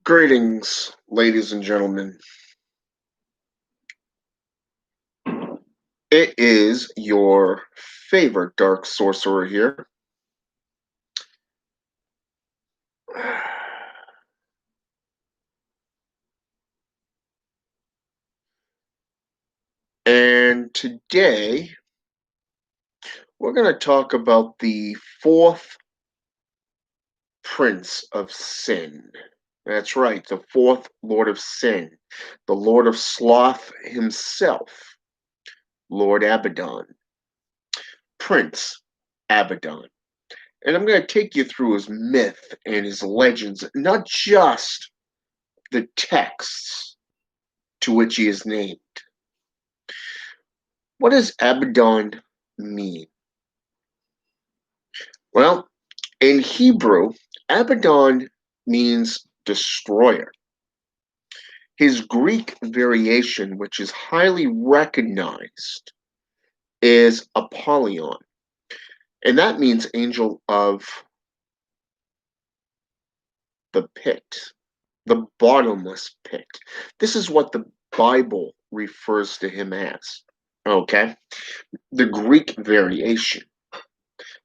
Greetings, ladies and gentlemen. It is your favorite dark sorcerer here. And today, we're going to talk about the fourth Prince of Sin. That's right, the fourth Lord of Sin, the Lord of Sloth himself, Lord Abaddon, Prince Abaddon. And I'm going to take you through his myth and his legends, not just the texts to which he is named. What does Abaddon mean? Well, in Hebrew, Abaddon means destroyer. His Greek variation, which is highly recognized, is Apollyon, and that means angel of the pit, the bottomless pit. This is what the Bible refers to him as. Okay? The Greek variation,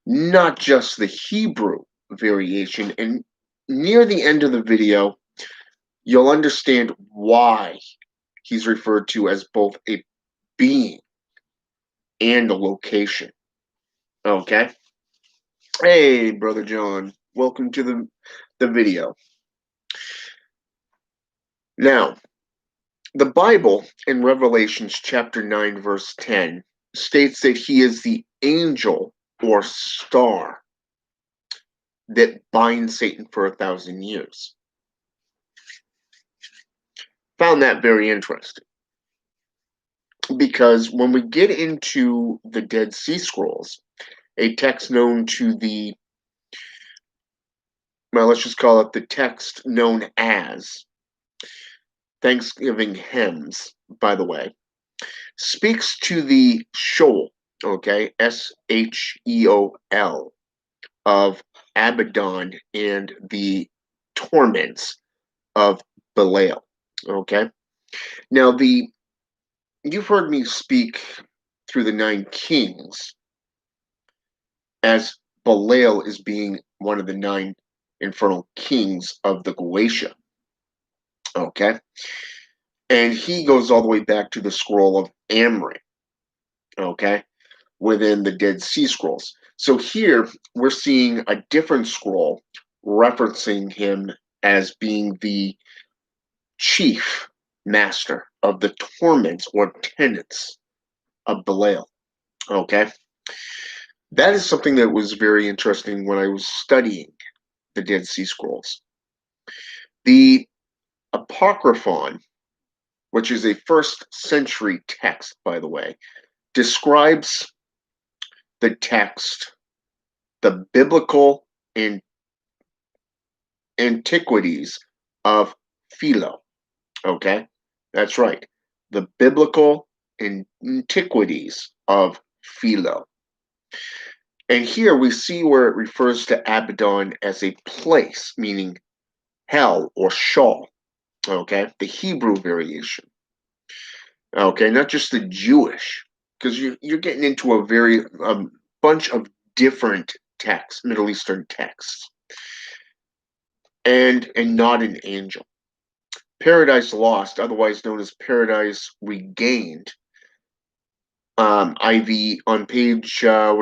not just the Hebrew variation. And near the end of the video, you'll understand why he's referred to as both a being and a location. Okay? Hey, Brother John. Welcome to the video. Now, the Bible in Revelations chapter 9, verse 10 states that he is the angel or star that binds Satan for 1,000 years. Found that very interesting, because when we get into the Dead Sea Scrolls, a text known to the, well, let's just call it the text known as Thanksgiving Hymns, by the way, speaks to the Sheol, okay, Sheol, of Abaddon and the torments of Belial, okay? Now, you've heard me speak through the 9 kings as Belial is being one of the 9 infernal kings of the Goetia, okay? And he goes all the way back to the scroll of Amri, okay, within the Dead Sea Scrolls. So here we're seeing a different scroll referencing him as being the chief master of the torments or tenets of Belial, okay? That is something that was very interesting when I was studying the Dead Sea Scrolls. The Apocryphon, which is a 1st century text, by the way, describes the text, the biblical antiquities of Philo. Okay? That's right. The biblical antiquities of Philo. And here we see where it refers to Abaddon as a place, meaning hell or Sheol. Okay? The Hebrew variation. Okay? Not just the Jewish, because you're getting into a very bunch of different texts, Middle Eastern texts, and not an angel. Paradise Lost, otherwise known as Paradise Regained, IV on page IV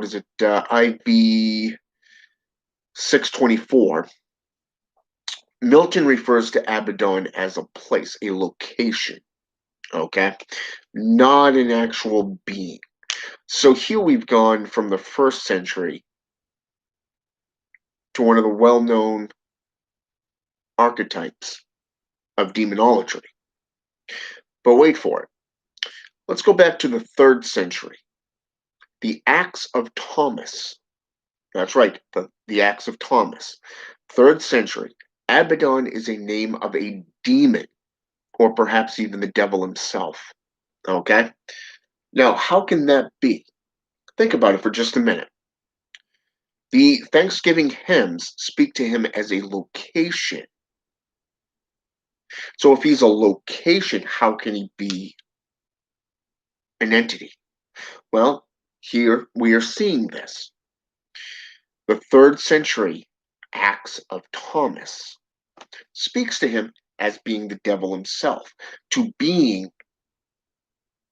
624. Milton refers to Abaddon as a place, a location, okay, not an actual being. So here we've gone from the 1st century to one of the well-known archetypes of demonology. But wait for it. Let's go back to the 3rd century. The Acts of Thomas. That's right, the Acts of Thomas. 3rd century. Abaddon is a name of a demon, or perhaps even the devil himself. Okay? Now, how can that be? Think about it for just a minute. The Thanksgiving hymns speak to him as a location. So if he's a location, how can he be an entity? Well, here we are seeing this. The third century Acts of Thomas speaks to him as being the devil himself, to being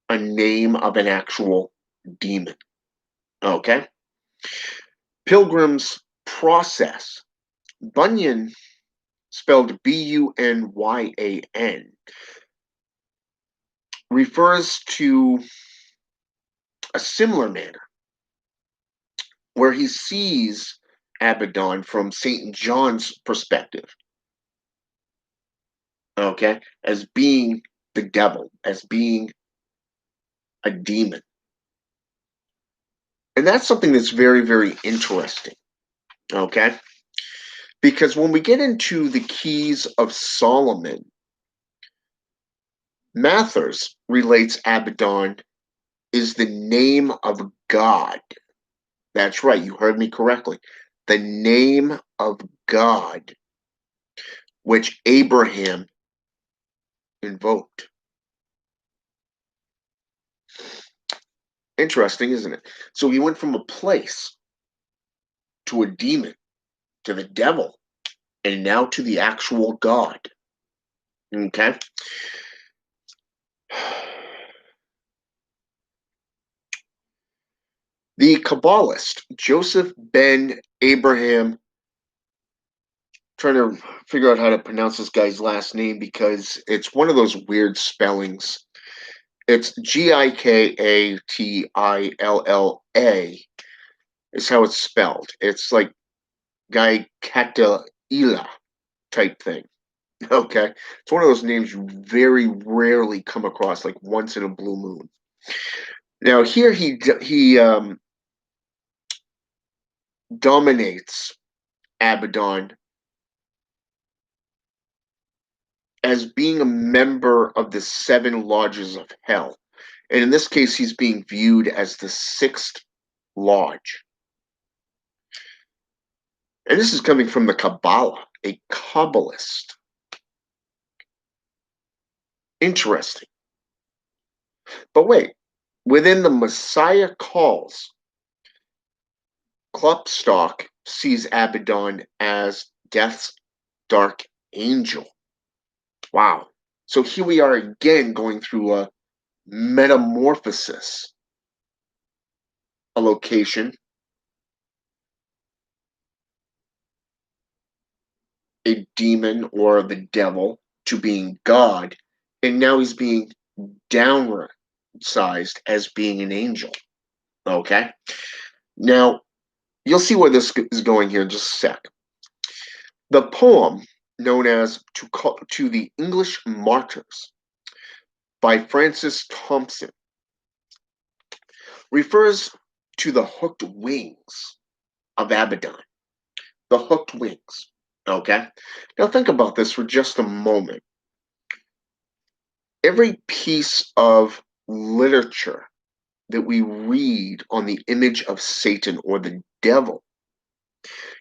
a name of an actual demon. Okay? Pilgrim's process. Bunyan, spelled Bunyan, refers to a similar manner where he sees Abaddon from St. John's perspective, okay, as being the devil, as being a demon. And that's something that's very, very interesting, okay? Because when we get into the keys of Solomon, Mathers relates Abaddon is the name of God. That's right, you heard me correctly. The name of God, which Abraham invoked. Interesting, isn't it? So he went from a place to a demon, to the devil, and now to the actual God. Okay? The Kabbalist, Joseph ben Abraham, trying to figure out how to pronounce this guy's last name because it's one of those weird spellings. It's Gikatilla is how it's spelled. It's like Guy Ila type thing. Okay, it's one of those names you very rarely come across, like once in a blue moon. Now here he dominates Abaddon as being a member of the seven lodges of hell, and in this case, he's being viewed as the sixth lodge. And this is coming from the Kabbalah, a Kabbalist. Interesting. But wait, within the Messiah calls, Klopstock sees Abaddon as death's dark angel. Wow. So here we are again going through a metamorphosis, a location, a demon or the devil to being God, and now he's being downward sized as being an angel. Okay? Now, you'll see where this is going here in just a sec. The poem known as To the English Martyrs by Francis Thompson refers to the hooked wings of Abaddon. The hooked wings. Okay? Now think about this for just a moment. Every piece of literature that we read on the image of Satan or the devil,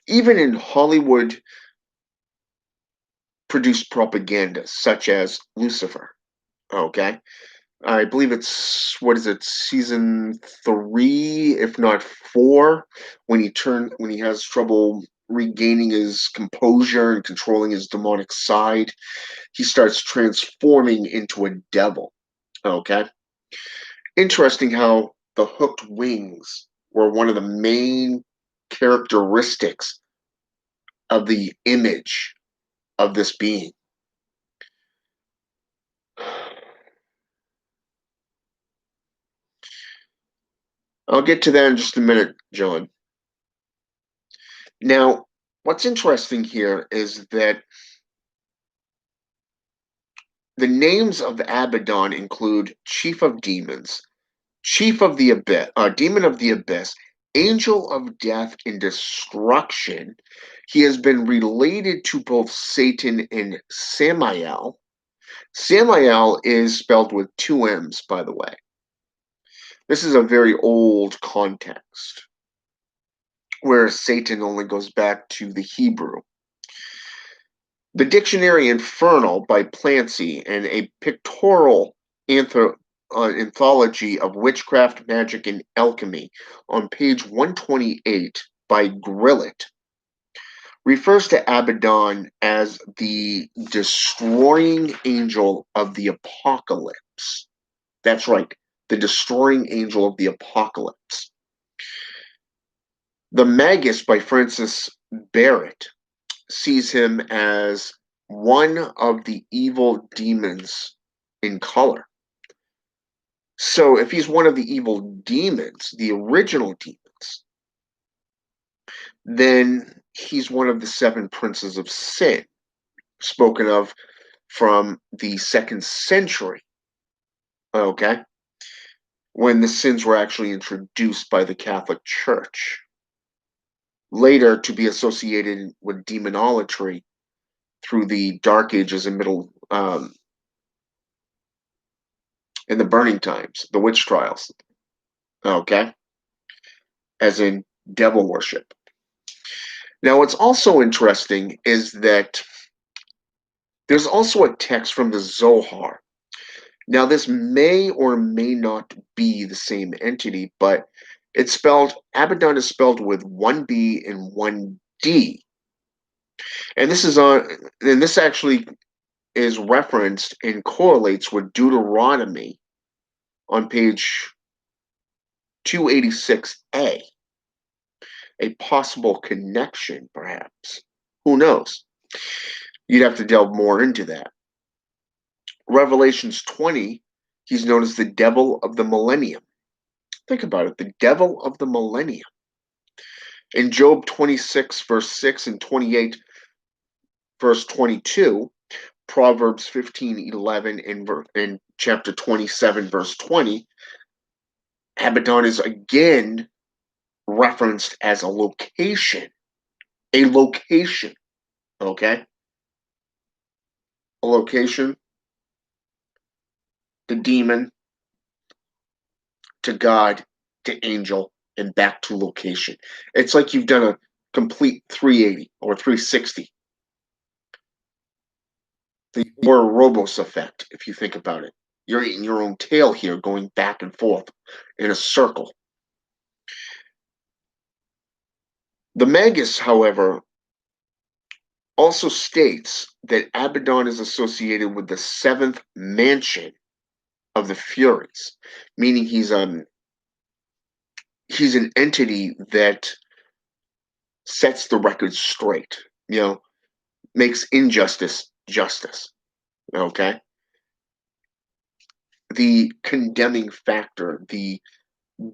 even in Hollywood produced propaganda such as Lucifer, okay? I believe it's what is it, season 3, if not 4, when he has trouble regaining his composure and controlling his demonic side, he starts transforming into a devil. Okay? Interesting how the hooked wings were one of the main characteristics of the image of this being. I'll get to that in just a minute, John. Now, what's interesting here is that the names of Abaddon include Chief of Demons, Chief of the Abyss, Demon of the Abyss, Angel of Death and Destruction. He has been related to both Satan and Samael. Samael is spelled with two M's, by the way. This is a very old context where Satan only goes back to the Hebrew. The Dictionary Infernal by Plancy and a pictorial anthology of witchcraft, magic, and alchemy on page 128 by Grillet refers to Abaddon as the destroying angel of the apocalypse. That's right, the destroying angel of the apocalypse. The Magus by Francis Barrett sees him as one of the evil demons in color. So if he's one of the evil demons, the original demons, then he's one of the seven princes of sin, spoken of from the 2nd century, okay, when the sins were actually introduced by the Catholic Church, later to be associated with demonolatry through the Dark Ages and in the burning times, the witch trials, okay, as in devil worship. Now, what's also interesting is that there's also a text from the Zohar. Now, this may or may not be the same entity, but it's spelled, Abaddon is spelled with one B and one D. And this actually is referenced and correlates with Deuteronomy on page 286a. A possible connection, perhaps. Who knows? You'd have to delve more into that. Revelations 20, he's known as the devil of the millennium. Think about it, the devil of the millennium. In Job 26, verse 6 and 28, verse 22, Proverbs 15:11, and chapter 27, verse 20, Abaddon is again referenced as a location. A location, okay? A location, the demon, to God, to angel, and back to location. It's like you've done a complete 380 or 360. Or a Robos effect, if you think about it. You're eating your own tail here, going back and forth in a circle. The Magus, however, also states that Abaddon is associated with the 7th mansion of the Furies, meaning he's an entity that sets the record straight, makes injustice justice. Okay? The condemning factor, the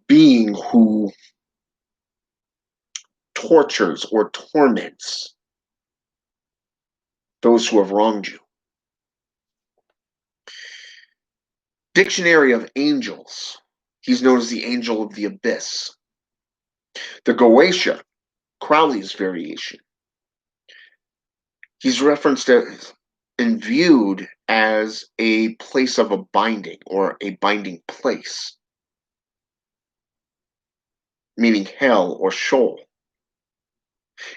being who tortures or torments those who have wronged you. Dictionary of Angels. He's known as the Angel of the Abyss. The Goetia, Crowley's variation. He's referenced as and viewed as a place of a binding or a binding place, meaning hell or Sheol.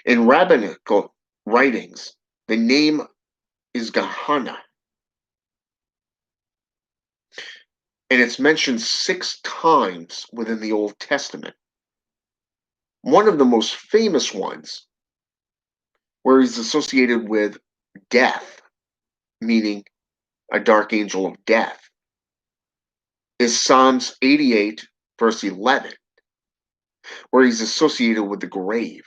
In rabbinical writings, the name is Gehenna, and it's mentioned 6 times within the Old Testament. One of the most famous ones, where he's associated with death, meaning a dark angel of death, is Psalms 88, verse 11, where he's associated with the grave.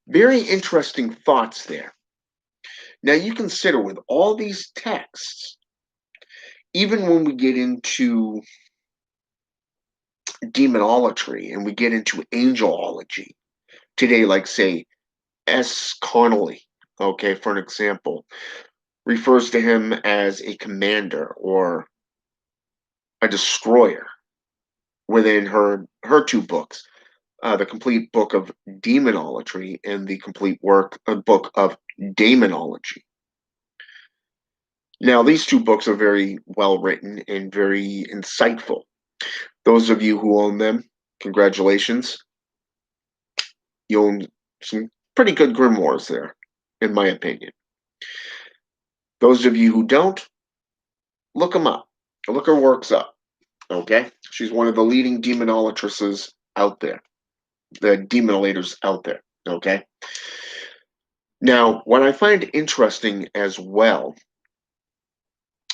Very interesting thoughts there. Now, you consider with all these texts, even when we get into demonolatry and we get into angelology today, like, say, S. Connolly, okay, for an example, refers to him as a commander or a destroyer within her 2 books, the complete book of demonolatry and the complete book of daemonology. Now, these 2 books are very well written and very insightful. Those of you who own them, congratulations. You own some pretty good grimoires there, in my opinion. Those of you who don't, look them up. Look her works up. Okay? She's one of the leading demonolatresses out there, the demonolators out there. Okay? Now, what I find interesting as well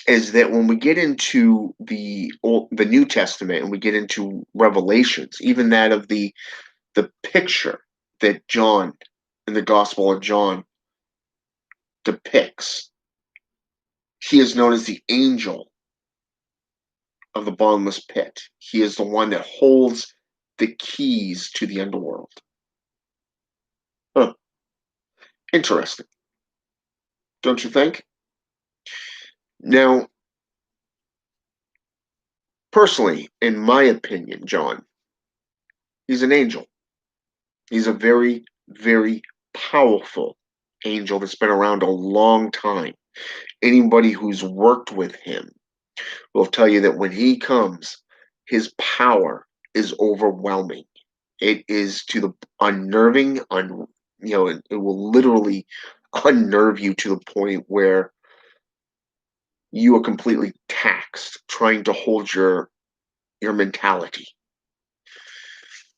is that when we get into the New Testament and we get into Revelations, even that of the picture that John in the Gospel of John depicts, he is known as the angel of the bottomless pit. He is the one that holds the keys to the underworld. Huh. Interesting, don't you think? Now, personally, in my opinion, John, he's an angel. He's a very, very powerful angel that's been around a long time. Anybody who's worked with him will tell you that when he comes, his power is overwhelming. It is to the unnerving, it will literally unnerve you to the point where you are completely taxed trying to hold your mentality,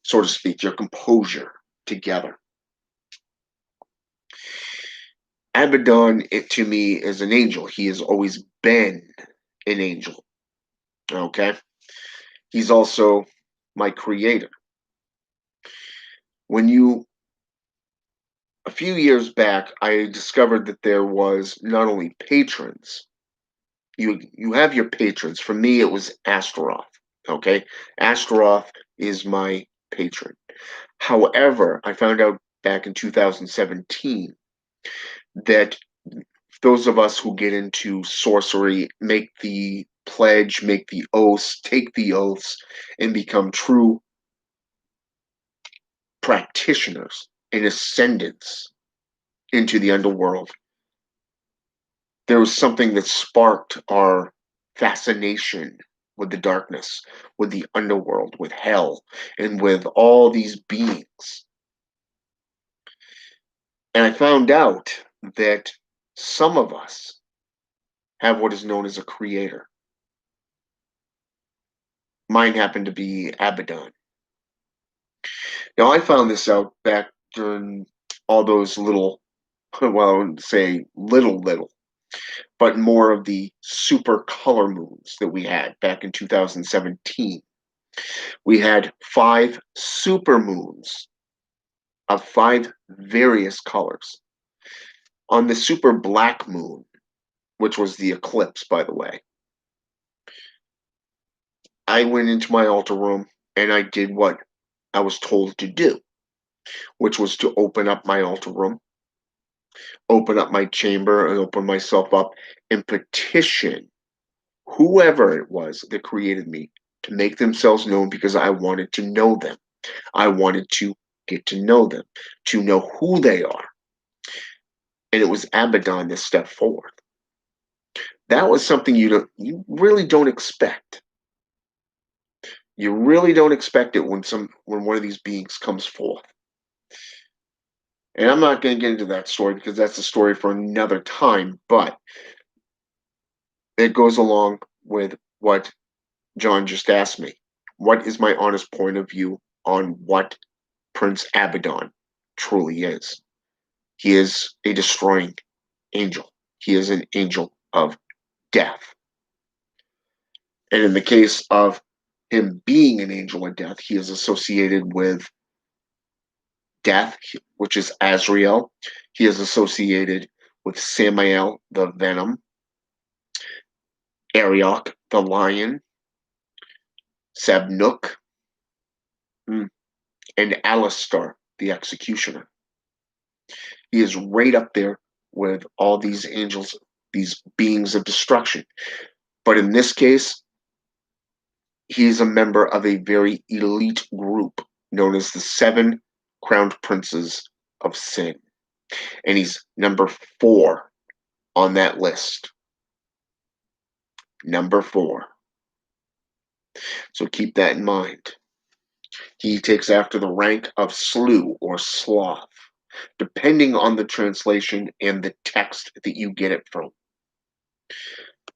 so to speak, your composure together. Abaddon, it to me is an angel. He has always been an angel. Okay. He's also my creator. When you A few years back, I discovered that there was not only patrons. You have your patrons. For me, it was Astaroth. Okay, Astaroth is my patron. However, I found out back in 2017 that those of us who get into sorcery make the pledge, make the oaths, take the oaths, and become true practitioners and ascendants into the underworld. There was something that sparked our fascination with the darkness, with the underworld, with hell, and with all these beings. And I found out that some of us have what is known as a creator. Mine happened to be Abaddon. Now, I found this out back during all those little, well, I wouldn't say little, but more of the super color moons that we had back in 2017. We had 5 super moons of 5 various colors. On the super black moon, which was the eclipse, by the way, I went into my altar room and I did what I was told to do, which was to open up my altar room, open up my chamber, and open myself up and petition whoever it was that created me to make themselves known because I wanted to know them. I wanted to get to know them, to know who they are. And it was Abaddon that stepped forward. That was something you really don't expect. You really don't expect it when one of these beings comes forth. And I'm not going to get into that story because that's a story for another time, but it goes along with what John just asked me. What is my honest point of view on what Prince Abaddon truly is? He is a destroying angel. He is an angel of death. And in the case of him being an angel of death, he is associated with death, which is Azrael. He is associated with Samael, the venom, Arioch, the lion, Sabnuk, and Alistar, the executioner. He is right up there with all these angels, these beings of destruction. But in this case, he is a member of a very elite group known as the 7 Crowned Princes of Sin. And he's number 4 on that list. Number 4. So keep that in mind. He takes after the rank of Slew or Sloth. depending on the translation and the text that you get it from.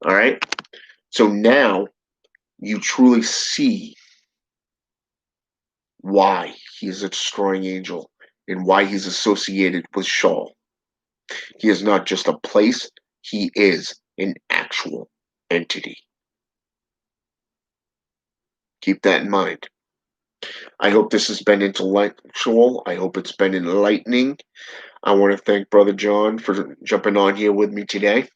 All right? So now you truly see why he is a destroying angel and why he's associated with Shaul. He is not just a place, he is an actual entity. Keep that in mind. I hope this has been intellectual. I hope it's been enlightening. I want to thank Brother John for jumping on here with me today,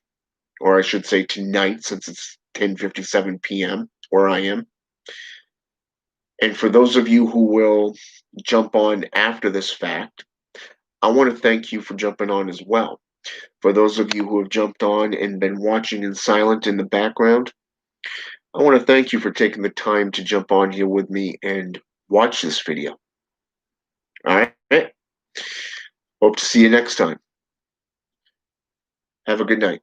or I should say tonight, since it's 10:57 p.m. where I am. And for those of you who will jump on after this fact, I want to thank you for jumping on as well. For those of you who have jumped on and been watching in silent in the background, I want to thank you for taking the time to jump on here with me and watch this video. All right? Hope to see you next time. Have a good night.